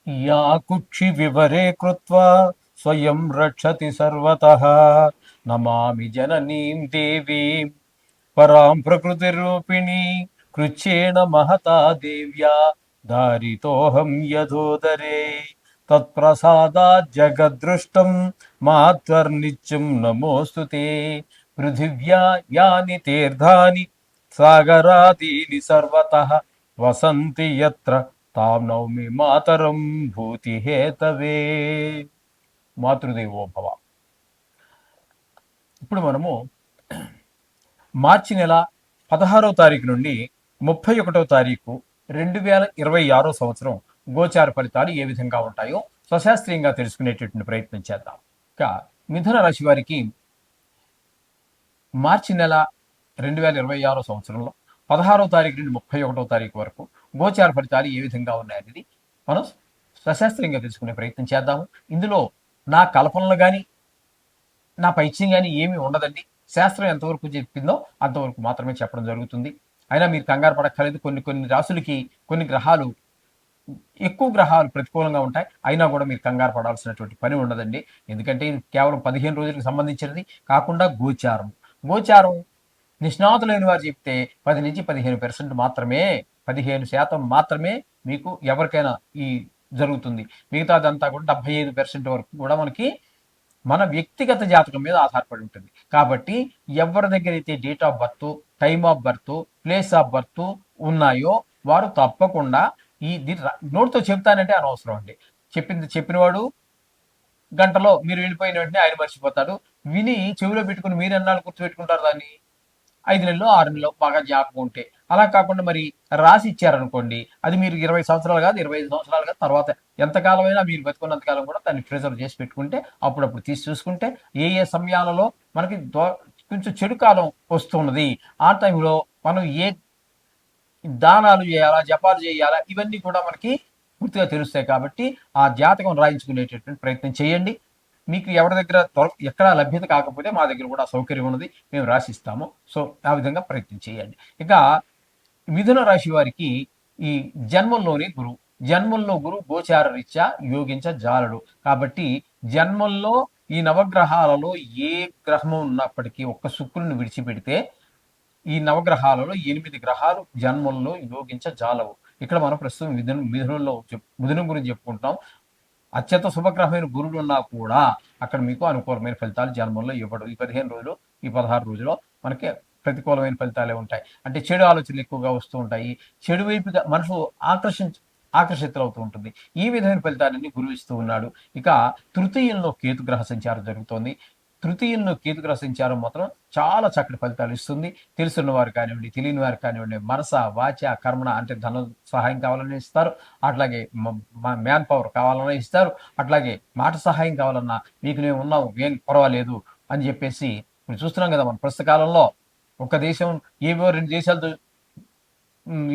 या कुक्षि विवरे कृत्वा स्वयं रक्षति सर्वतः नमामि जननीं देवीं परां प्रकृतिरूपिणी कृच्छ्रेण महता देव्या धारितोऽहं यथोदरे तत्प्रसादात् जगद्दृष्टं मात्वर्नित्यं नमोऽस्तु ते पृथिव्या यानि तीर्थानि सागरादीनि सर्वतः वसन्ति यत्र తాం నౌమి మాతరం భూతి హేతవే. మాతృదేవో భవ. ఇప్పుడు మనము మార్చి నెల 16వ తారీఖు నుండి 31వ తారీఖు 2026 సంవత్సరం గోచార ఫలితాలు ఏ విధంగా ఉంటాయో స్వశాస్త్రీయంగా తెలుసుకునేటటువంటి ప్రయత్నం చేద్దాం. ఇక మిథున రాశి వారికి మార్చి నెల 2026 సంవత్సరంలో 16వ తారీఖు నుండి 31వ తారీఖు వరకు గోచార ఫలితాలు ఏ విధంగా ఉన్నాయనేది మనం సశాస్త్రీయంగా తెలుసుకునే ప్రయత్నం చేద్దాము. ఇందులో నా కల్పనలు కానీ నా పైత్యం కానీ ఏమీ ఉండదండి. శాస్త్రం ఎంతవరకు చెప్పిందో అంతవరకు మాత్రమే చెప్పడం జరుగుతుంది. అయినా మీరు కంగారు పడక్కర్లేదు. కొన్ని రాసులకి కొన్ని గ్రహాలు ఎక్కువ గ్రహాలు ప్రతికూలంగా ఉంటాయి. అయినా కూడా మీరు కంగారు పడాల్సినటువంటి పని ఉండదండి. ఎందుకంటే ఇది కేవలం 15 రోజులకు సంబంధించినది కాకుండా గోచారం నిష్ణాతులైన వారు చెప్తే 10 నుంచి 15% మాత్రమే 15% మాత్రమే మీకు ఎవరికైనా ఈ జరుగుతుంది. మిగతాదంతా కూడా 75% వరకు కూడా మనకి మన వ్యక్తిగత జాతకం మీద ఆధారపడి ఉంటుంది. కాబట్టి ఎవరి దగ్గర అయితే date of birth, time of birth, place of birth ఉన్నాయో వారు తప్పకుండా ఈ నోటితో చెప్తానంటే అనవసరం అండి. చెప్పినవాడు గంటలో మీరు వెళ్ళిపోయిన వెంటనే ఆయన మర్చిపోతాడు. విని చెవిలో పెట్టుకుని మీరు ఎన్నాళ్ళు గుర్తుపెట్టుకుంటారు దాన్ని? 5 నెలలో 6 నెలలో బాగా జ్ఞాపకం ఉంటే. అలా కాకుండా మరి రాసి ఇచ్చారనుకోండి, అది మీరు 20 సంవత్సరాలు కాదు 25 సంవత్సరాలు కాదు తర్వాత ఎంతకాలమైనా మీరు బతుకున్నంత కాలం కూడా దాన్ని ప్రిజర్వ్ చేసి పెట్టుకుంటే అప్పుడప్పుడు తీసి చూసుకుంటే ఏ సమయాలలో మనకి కొంచెం చెడు కాలం వస్తున్నది, ఆ టైంలో మనం ఏ దానాలు చేయాలా, జపాలు చేయాలా, ఇవన్నీ కూడా మనకి పూర్తిగా తెలుస్తాయి. కాబట్టి ఆ జాతకం రాయించుకునేటటువంటి ప్రయత్నం చేయండి. మీకు ఎవరి దగ్గర ఎక్కడా లభ్యత కాకపోతే మా దగ్గర కూడా సౌకర్యం ఉన్నది, మేము రాసిస్తాము. సో ఆ విధంగా ప్రయత్నం చేయండి. ఇక మిథున రాశి వారికి ఈ జన్మంలో గురు గోచార రీత్యా యోగించజాలడు. కాబట్టి జన్మంలో ఈ నవగ్రహాలలో ఏ గ్రహము ఉన్నప్పటికీ ఒక్క శుక్రుని విడిచిపెడితే ఈ నవగ్రహాలలో 8 గ్రహాలు జన్మంలో యోగించజాలవు. ఇక్కడ మనం ప్రస్తుతం మిథునం గురించి చెప్పుకుంటాం. అత్యంత శుభగ్రహమైన గురుడు ఉన్నా కూడా అక్కడ మీకు అనుకూలమైన ఫలితాలు జన్మంలో ఇవ్వడు. ఈ 15 రోజులు, ఈ 16 రోజుల్లో మనకి ప్రతికూలమైన ఫలితాలే ఉంటాయి. అంటే చెడు ఆలోచనలు ఎక్కువగా వస్తూ ఉంటాయి. చెడు వైపుగా మనసు ఆకర్షితులవుతూ ఉంటుంది. ఈ విధమైన ఫలితాలన్నీ గురువు ఇస్తూ ఉన్నాడు. ఇక తృతీయంలో కేతుగ్రహ సంచారం జరుగుతోంది. తృతీయంలో కేతుగ్రహ సంచారం మాత్రం చాలా చక్కటి ఫలితాలు ఇస్తుంది. తెలుసున్న వారు కానివ్వండి, తెలియని వారు కానివ్వండి, మనస వాచ కర్మణ అంటే ధన సహాయం కావాలని ఇస్తారు. అట్లాగే మ్యాన్ పవర్ కావాలన్నా ఇస్తారు. అట్లాగే మాట సహాయం కావాలన్నా మీకు నేను ఉన్నావు, ఏం పర్వాలేదు అని చెప్పేసి ఇప్పుడు చూస్తున్నాం కదా మన ప్రస్తుత కాలంలో. ఒక దేశం ఏవో 2 దేశాలతో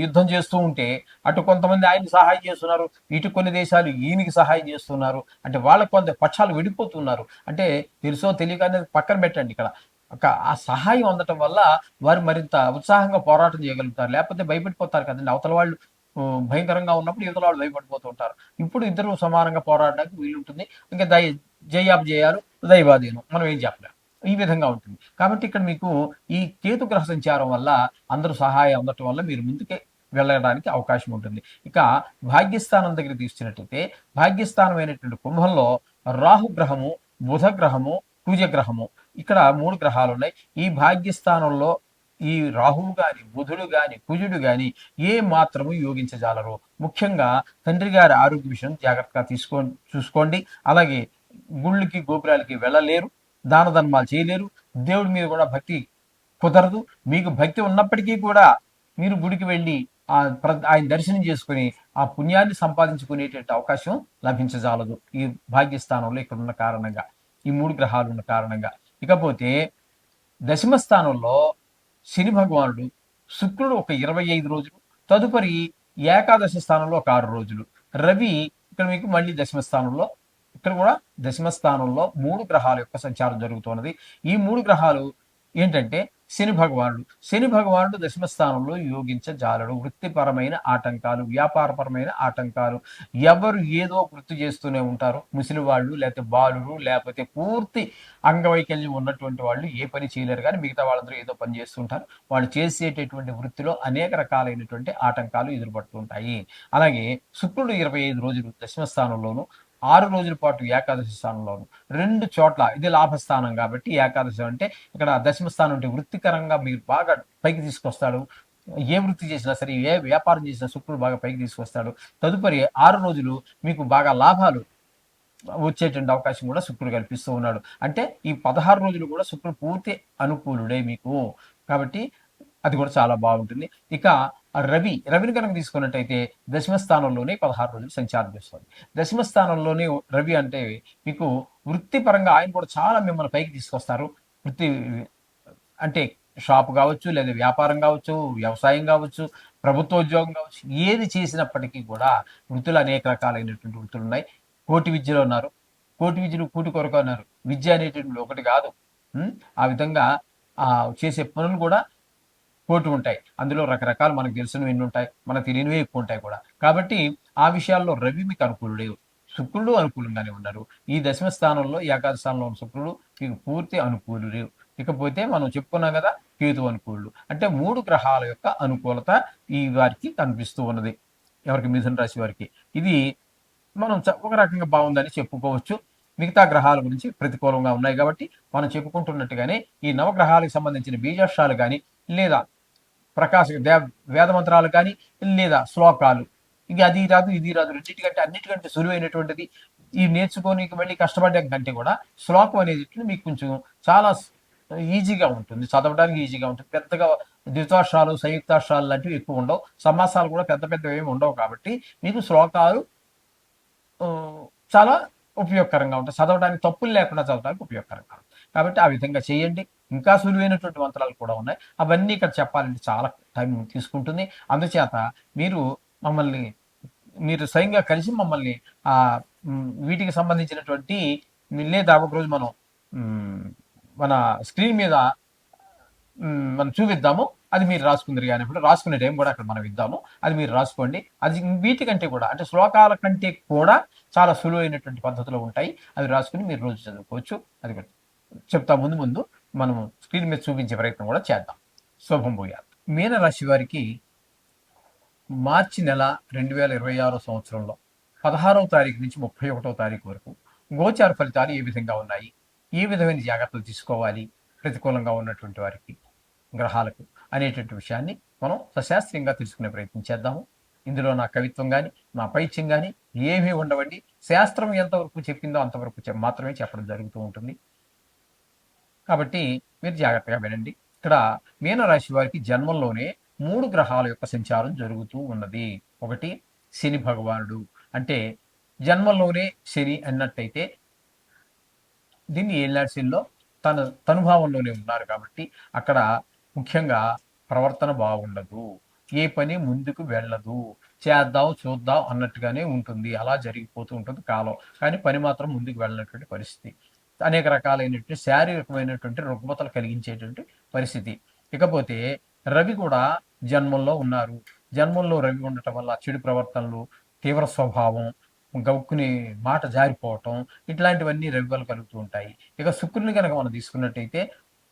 యుద్ధం చేస్తూ ఉంటే అటు కొంతమంది ఆయనకి సహాయం చేస్తున్నారు, ఇటు కొన్ని దేశాలు ఈయనకి సహాయం చేస్తున్నారు. అంటే వాళ్ళకి కొంత పక్షాలు విడిపోతున్నారు. అంటే తెలుసో తెలియక అనేది పక్కన పెట్టండి. ఇక్కడ ఆ సహాయం అందటం వల్ల వారు మరింత ఉత్సాహంగా పోరాటం చేయగలుగుతారు. లేకపోతే భయపడిపోతారు కదండి. అవతల వాళ్ళు భయంకరంగా ఉన్నప్పుడు ఇవతల వాళ్ళు భయపడిపోతూ ఉంటారు. ఇప్పుడు ఇద్దరు సమానంగా పోరాడడానికి వీలుంటుంది. ఇంకా జయాలు దైవాధీనం, మనం ఏం చెప్పలేం. ఈ విధంగా ఉంటుంది. కాబట్టి ఇక్కడ మీకు ఈ కేతు గ్రహ సంచారం వల్ల అందరూ సహాయం అందటం వల్ల మీరు ముందుకే వెళ్ళడానికి అవకాశం ఉంటుంది. ఇక భాగ్యస్థానం దగ్గర తీసుకున్నట్టయితే భాగ్యస్థానమైనటువంటి కుంభంలో రాహుగ్రహము, బుధ గ్రహము, కుజగ్రహము, ఇక్కడ 3 గ్రహాలు ఉన్నాయి. ఈ భాగ్యస్థానంలో ఈ రాహువు గాని, బుధుడు గాని, కుజుడు గాని ఏ మాత్రము యోగించజాలరు. ముఖ్యంగా తండ్రి గారి ఆరోగ్య విషయం జాగ్రత్తగా చూసుకోండి. అలాగే గుళ్ళకి గోపురాలకి వెళ్ళలేరు, దాన ధర్మాలు చేయలేరు, దేవుడి మీద కూడా భక్తి కుదరదు. మీకు భక్తి ఉన్నప్పటికీ కూడా మీరు గుడికి వెళ్ళి ఆయన దర్శనం చేసుకుని ఆ పుణ్యాన్ని సంపాదించుకునేటువంటి అవకాశం లభించజాలదు ఈ భాగ్యస్థానంలో ఇక్కడ ఉన్న కారణంగా, ఈ 3 గ్రహాలు ఉన్న కారణంగా. ఇకపోతే దశమ స్థానంలో శని భగవానుడు, శుక్రుడు ఒక 25 రోజులు, తదుపరి ఏకాదశి స్థానంలో ఒక 6 రోజులు, రవి ఇక్కడ మీకు మళ్ళీ దశమ స్థానంలో, ఇక్కడ కూడా దశమ స్థానంలో 3 గ్రహాల యొక్క సంచారం జరుగుతున్నది. ఈ 3 గ్రహాలు ఏంటంటే శని భగవానుడు దశమ స్థానంలో యోగించజాలడు. వృత్తిపరమైన ఆటంకాలు, వ్యాపారపరమైన ఆటంకాలు, ఎవరు ఏదో వృత్తి చేస్తూనే ఉంటారు. ముసలి వాళ్ళు, లేకపోతే బాలురు, లేకపోతే పూర్తి అంగవైకల్యం ఉన్నటువంటి వాళ్ళు ఏ పని చేయలేరు కానీ మిగతా వాళ్ళందరూ ఏదో పని చేస్తుంటారు. వాళ్ళు చేసేటటువంటి వృత్తిలో అనేక రకాలైనటువంటి ఆటంకాలు ఎదురుపడుతుంటాయి. అలాగే శుక్రుడు 25 రోజులు దశమ స్థానంలోను, 6 రోజుల పాటు ఏకాదశి స్థానంలోను, 2 చోట్ల ఇది లాభస్థానం కాబట్టి ఏకాదశి అంటే ఇక్కడ దశమ స్థానం అంటే వృత్తికరంగా మీరు బాగా పైకి తీసుకొస్తాడు. ఏ వృత్తి చేసినా సరే, ఏ వ్యాపారం చేసినా శుక్రుడు బాగా పైకి తీసుకొస్తాడు. తదుపరి 6 రోజులు మీకు బాగా లాభాలు వచ్చేటువంటి అవకాశం కూడా శుక్రుడు కల్పిస్తూ ఉన్నాడు. అంటే ఈ 16 రోజులు కూడా శుక్రుడు పూర్తి అనుకూలుడే మీకు. కాబట్టి అది కూడా చాలా బాగుంటుంది. ఇక రవిని కనుక తీసుకున్నట్టయితే దశమ స్థానంలోనే 16 రోజులు సంచారం చేస్తుంది. దశమ స్థానంలోనే రవి అంటే మీకు వృత్తిపరంగా ఆయన కూడా చాలా మిమ్మల్ని పైకి తీసుకొస్తారు. వృత్తి అంటే షాప్ కావచ్చు, లేదా వ్యాపారం కావచ్చు, వ్యవసాయం కావచ్చు, ప్రభుత్వ ఉద్యోగం కావచ్చు, ఏది చేసినప్పటికీ కూడా వృత్తులు అనేక రకాలైనటువంటి వృత్తులు ఉన్నాయి. కోటి విద్యలో ఉన్నారు, కోటి విద్యలు కూటి కొరకు అన్నారు. విద్య అనేటువంటి ఒకటి కాదు. ఆ విధంగా చేసే పనులు కూడా కోటి ఉంటాయి. అందులో రకరకాలు మనకు తెలిసినవి ఎన్ని ఉంటాయి, మనకు తెలియనివే ఎక్కువ ఉంటాయి కూడా. కాబట్టి ఆ విషయాల్లో రవి మీకు అనుకూలుడే, శుక్రుడు అనుకూలంగానే ఉన్నారు. ఈ దశమ స్థానంలో ఏకాదశ స్థానంలో ఉన్న శుక్రుడు మీకు పూర్తి అనుకూలుడు. ఇకపోతే మనం చెప్పుకున్నాం కదా, కేతు అనుకూలుడు. అంటే 3 గ్రహాల యొక్క అనుకూలత ఈ వారికి కనిపిస్తూ ఉన్నది. ఎవరికి? మిథున రాశి వారికి. ఇది మనం ఒక రకంగా బాగుందని చెప్పుకోవచ్చు. మిగతా గ్రహాల గురించి ప్రతికూలంగా ఉన్నాయి కాబట్టి మనం చెప్పుకుంటున్నట్టుగానే ఈ నవగ్రహాలకు సంబంధించిన బీజాక్షరాలు కానీ, లేదా ప్రకాశ వేద మంత్రాలు కానీ, లేదా శ్లోకాలు, ఇక అది రాదు ఇది రాదు, రెండింటికంటే అన్నిటికంటే సులువైనటువంటిది ఈ నేర్చుకొని వెళ్ళి కష్టపడడం కంటే కూడా శ్లోకం అనేది మీకు కొంచెం చాలా ఈజీగా ఉంటుంది, చదవడానికి ఈజీగా ఉంటుంది. పెద్దగా ద్వితాక్షరాలు, సంయుక్తాక్షరాలు లాంటివి ఎక్కువ ఉండవు. సమాసాలు కూడా పెద్ద పెద్దవి ఏమి ఉండవు కాబట్టి మీకు శ్లోకాలు చాలా ఉపయోగకరంగా ఉంటాయి. చదవడానికి తప్పులు లేకుండా చదవడానికి ఉపయోగకరంగా ఉంటుంది. కాబట్టి ఆ విధంగా చేయండి. ఇంకా సులువైనటువంటి మంత్రాలు కూడా ఉన్నాయి. అవన్నీ ఇక్కడ చెప్పాలంటే చాలా టైం తీసుకుంటుంది. అందుచేత మీరు స్వయంగా కలిసి మమ్మల్ని వీటికి సంబంధించినటువంటి లేదా ఒకరోజు మనం మన స్క్రీన్ మీద మనం చూపిద్దాము. అది మీరు రాసుకుందరు కానీ ఇప్పుడు రాసుకునే టైం కూడా అక్కడ మనం ఇద్దాము. అది మీరు రాసుకోండి. అది వీటికంటే కూడా అంటే శ్లోకాల కంటే కూడా చాలా సులువైనటువంటి పద్ధతిలో ఉంటాయి. అవి రాసుకుని మీరు రోజు చదువుకోవచ్చు. అది కూడా చెప్తా. ముందు మనం స్క్రీన్ మీద చూపించే ప్రయత్నం కూడా చేద్దాం. శుభం భూయాత్. మీన రాశి వారికి మార్చి నెల 2026 సంవత్సరంలో 16వ తారీఖు నుంచి 31వ తారీఖు వరకు గోచార ఫలితాలు ఏ విధంగా ఉన్నాయి, ఏ విధమైన జాగ్రత్తలు తీసుకోవాలి ప్రతికూలంగా ఉన్నటువంటి వారికి, గ్రహాలకు అనేటువంటి విషయాన్ని మనం సశాస్త్రీయంగా తెలుసుకునే ప్రయత్నం చేద్దాము. ఇందులో నా కవిత్వం కానీ, నా పైత్యం కానీ ఏమీ ఉండవండి. శాస్త్రం ఎంతవరకు చెప్పిందో అంతవరకు మాత్రమే చెప్పడం జరుగుతూ ఉంటుంది. కాబట్టి మీరు జాగ్రత్తగా వినండి. ఇక్కడ మీనరాశి వారికి జన్మంలోనే 3 గ్రహాల యొక్క సంచారం జరుగుతూ ఉన్నది. ఒకటి శని భగవానుడు. అంటే జన్మంలోనే శని అన్నట్టయితే దీన్ని ఏళ్ళనాటి శనిలో తనుభావంలోనే ఉన్నారు కాబట్టి అక్కడ ముఖ్యంగా ప్రవర్తన బాగుండదు, ఏ పని ముందుకు వెళ్ళదు, చేద్దాం చూద్దాం అన్నట్టుగానే ఉంటుంది. అలా జరిగిపోతూ ఉంటుంది కాలం. కానీ పని మాత్రం ముందుకు వెళ్ళినటువంటి పరిస్థితి, అనేక రకాలైనటువంటి శారీరకమైనటువంటి రుగ్మతలు కలిగించేటువంటి పరిస్థితి. ఇకపోతే రవి కూడా జన్మంలో ఉన్నారు. జన్మంలో రవి ఉండటం వల్ల చెడు ప్రవర్తనలు, తీవ్ర స్వభావం, గౌక్కుని మాట జారిపోవటం, ఇట్లాంటివన్నీ రవి వల్ల కలుగుతూ ఉంటాయి. ఇక శుక్రుని కనుక మనం తీసుకున్నట్టయితే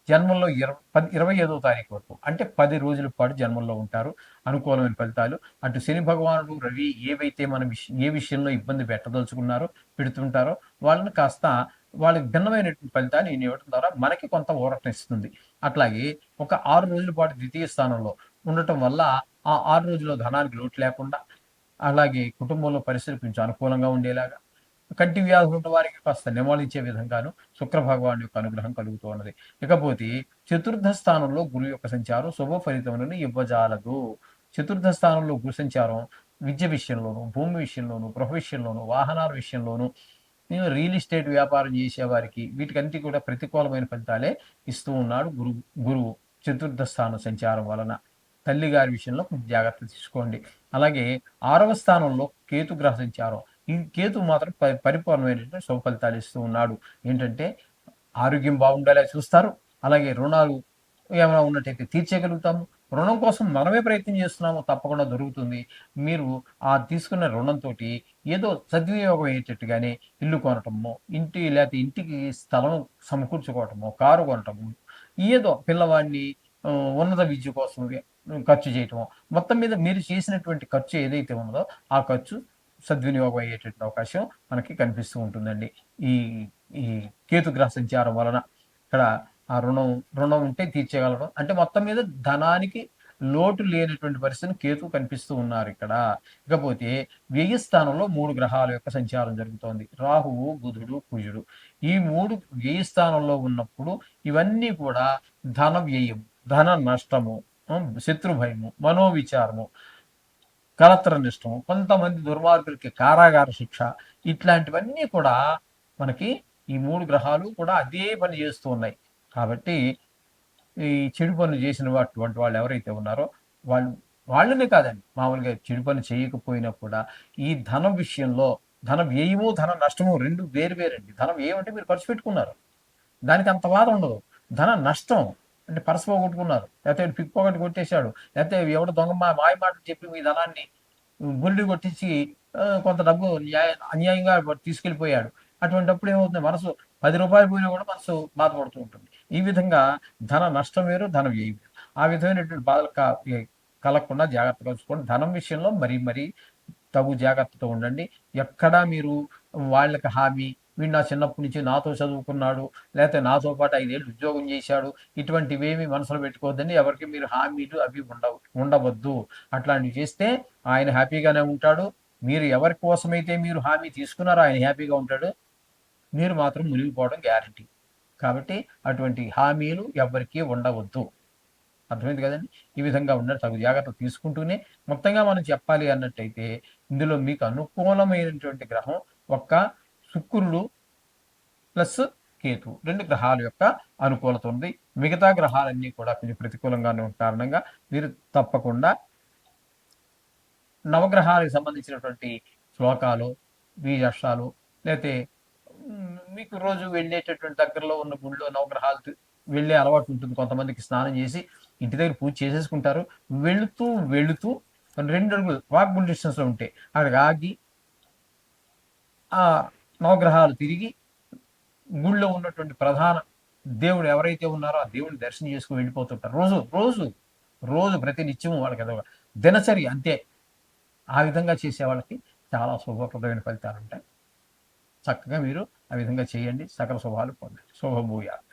జన్మంలో 25వ తారీఖు వరకు అంటే 10 రోజుల పాటు జన్మంలో ఉంటారు. అనుకూలమైన ఫలితాలు. అటు శని భగవానుడు, రవి ఏవైతే మనం ఏ విషయంలో ఇబ్బంది పెట్టదలుచుకున్నారో పెడుతుంటారో వాళ్ళని కాస్త వాళ్ళకి భిన్నమైనటువంటి ఫలితాలు ఈయన ఇవ్వడం ద్వారా మనకి కొంత ఊరటనిస్తుంది. అట్లాగే ఒక 6 రోజుల పాటు ద్వితీయ స్థానంలో ఉండటం వల్ల ఆ 6 రోజుల్లో ధనానికి లోటు లేకుండా, అలాగే కుటుంబంలో పరిస్థితులు కొంచెం అనుకూలంగా ఉండేలాగా, కంటి వ్యాధులు ఉన్న వారికి కాస్త నివాళించే విధంగాను శుక్ర భగవాన్ యొక్క అనుగ్రహం కలుగుతూ ఉన్నది. ఇకపోతే చతుర్థ స్థానంలో గురువు యొక్క సంచారం శుభ ఫలితములను ఇవ్వజాలదు. చతుర్థ స్థానంలో గురు సంచారం విద్య విషయంలోను, భూమి విషయంలోను, గృహ విషయంలోను, వాహనాల విషయంలోను, రియల్ ఎస్టేట్ వ్యాపారం చేసేవారికి వీటికంటే కూడా ప్రతికూలమైన ఫలితాలే ఇస్తూ ఉన్నాడు గురువు చతుర్థ స్థానం సంచారం వలన. తల్లి గారి విషయంలో కొంచెం జాగ్రత్త తీసుకోండి. అలాగే 6వ స్థానంలో కేతు గ్రహ సంచారం. ఈ కేతు మాత్రం పరిపూర్ణమైనటువంటి శుభ ఫలితాలు ఇస్తూ ఉన్నాడు. ఏంటంటే ఆరోగ్యం బాగుండేలా చూస్తారు. అలాగే రుణాలు ఏమైనా ఉన్నట్టయితే తీర్చేయగలుగుతాము. రుణం కోసం మనమే ప్రయత్నం చేస్తున్నాము, తప్పకుండా దొరుకుతుంది. మీరు ఆ తీసుకున్న రుణంతోటి ఏదో సద్వినియోగం అయ్యేటట్టుగానే ఇల్లు కొనటమో, లేతే ఇంటికి స్థలం సమకూర్చుకోవటమో, కారు కొనటము, ఏదో పిల్లవాడిని ఉన్నత విద్య కోసం ఖర్చు చేయటమో, మొత్తం మీద మీరు చేసినటువంటి ఖర్చు ఏదైతే ఉన్నదో, ఆ ఖర్చు సద్వినియోగం అయ్యేటటువంటి అవకాశం మనకి కనిపిస్తూ ఉంటుందండి. ఈ ఈ కేతు గ్రహ సంచారం వలన. ఇక్కడ ఆ రుణం ఉంటే తీర్చేయగలడం. అంటే మొత్తం మీద ధనానికి లోటు లేనటువంటి పరిస్థితిని కేతువు కనిపిస్తూ ఉన్నారు ఇక్కడ. ఇకపోతే వ్యయ స్థానంలో 3 గ్రహాల యొక్క సంచారం జరుగుతోంది. రాహువు, బుధుడు, కుజుడు. ఈ 3 వ్యయ స్థానంలో ఉన్నప్పుడు ఇవన్నీ కూడా ధన వ్యయం, ధన నష్టము, శత్రు భయము, మనోవిచారము, కలత్ర నష్టము, కొంతమంది దుర్మార్గులకి కారాగార శిక్ష, ఇట్లాంటివన్నీ కూడా మనకి ఈ 3 గ్రహాలు కూడా అదే పని చేస్తూ ఉన్నాయి. కాబట్టి ఈ చెడు పనులు చేసిన అటువంటి వాళ్ళు ఎవరైతే ఉన్నారో వాళ్ళు వాళ్ళనే కాదండి, మామూలుగా చెడు పని చేయకపోయినా కూడా ఈ ధనం విషయంలో ధన వ్యయము, ధన నష్టము 2 వేరు వేరండి. ధనం వ్యయం అంటే మీరు ఖర్చు పెట్టుకున్నారు. దానికి అంత బాధ ఉండదు. ధన నష్టం అంటే పర్స్ పోగొట్టుకున్నారు. లేకపోతే పిక్ పాకెట్ కొట్టేశాడు. లేకపోతే ఎవడో దొంగ మాయ మాటలు చెప్పి మీ ధనాన్ని గురిడి కొట్టించి కొంత డబ్బు అన్యాయంగా తీసుకెళ్ళిపోయాడు. అటువంటప్పుడు ఏమవుతుంది, మనసు రూ. 10 పోయినా కూడా మనసు బాధపడుతూ ఉంటుంది. ఈ విధంగా ధన నష్టం వేరు, ధన వ్యయం వేరు. ఆ విధమైనటువంటి బాధలు కలగకుండా జాగ్రత్తగా చూసుకోండి. ధనం విషయంలో మరీ మరీ తగు జాగ్రత్తతో ఉండండి. ఎక్కడా మీరు వాళ్ళకి హామీ, వీడు నా చిన్నప్పటి నుంచి నాతో చదువుకున్నాడు, లేకపోతే నాతో పాటు 5 ఏళ్ళు ఉద్యోగం చేశాడు, ఇటువంటివేమీ మనసులో పెట్టుకోవద్దండి. ఎవరికి మీరు హామీలు అవి ఉండవద్దు. అట్లాంటివి చేస్తే ఆయన హ్యాపీగానే ఉంటాడు. మీరు ఎవరి కోసమైతే మీరు హామీ తీసుకున్నారో ఆయన హ్యాపీగా ఉంటాడు. మీరు మాత్రం మునిగిపోవడం గ్యారంటీ. కాబట్టి అటువంటి హామీలు ఎవ్వరికీ ఉండవద్దు. అర్థమైంది కదండి. ఈ విధంగా తగు జాగ్రత్తలు తీసుకుంటూనే మొత్తంగా మనం చెప్పాలి అన్నట్టయితే ఇందులో మీకు అనుకూలమైనటువంటి గ్రహం ఒక్క శుక్రుడు ప్లస్ కేతు, 2 గ్రహాల యొక్క అనుకూలత ఉంది. మిగతా గ్రహాలన్నీ కూడా కొంచెం ప్రతికూలంగానే ఉన్న కారణంగా మీరు తప్పకుండా నవగ్రహాలకు సంబంధించినటువంటి శ్లోకాలు, బీజాక్షరాలు, లేతే మీకు రోజు వెళ్ళేటటువంటి దగ్గరలో ఉన్న గుడిలో నవగ్రహాలు వెళ్ళే అలవాటు ఉంటుంది. కొంతమందికి స్నానం చేసి ఇంటి దగ్గర పూజ చేసేసుకుంటారు. వెళుతూ వెళుతూ 2 అడుగులు వాకబుల్ డిస్టెన్స్‌లో ఉంటే అక్కడికి ఆగి ఆ నవగ్రహాలు తిరిగి గుడిలో ఉన్నటువంటి ప్రధాన దేవుడు ఎవరైతే ఉన్నారో ఆ దేవుడిని దర్శనం చేసుకొని వెళ్ళిపోతుంటారు. రోజు రోజు రోజు ప్రతి నిత్యము వాళ్ళకి అదొక దినచర్య అంతే. ఆ విధంగా చేసే వాళ్ళకి చాలా శుభప్రదమైన ఫలితాలుంటాయి. చక్కగా మీరు ఆ విధంగా చేయండి. సకల శుభాలు పొందండి. శుభభూయాలు.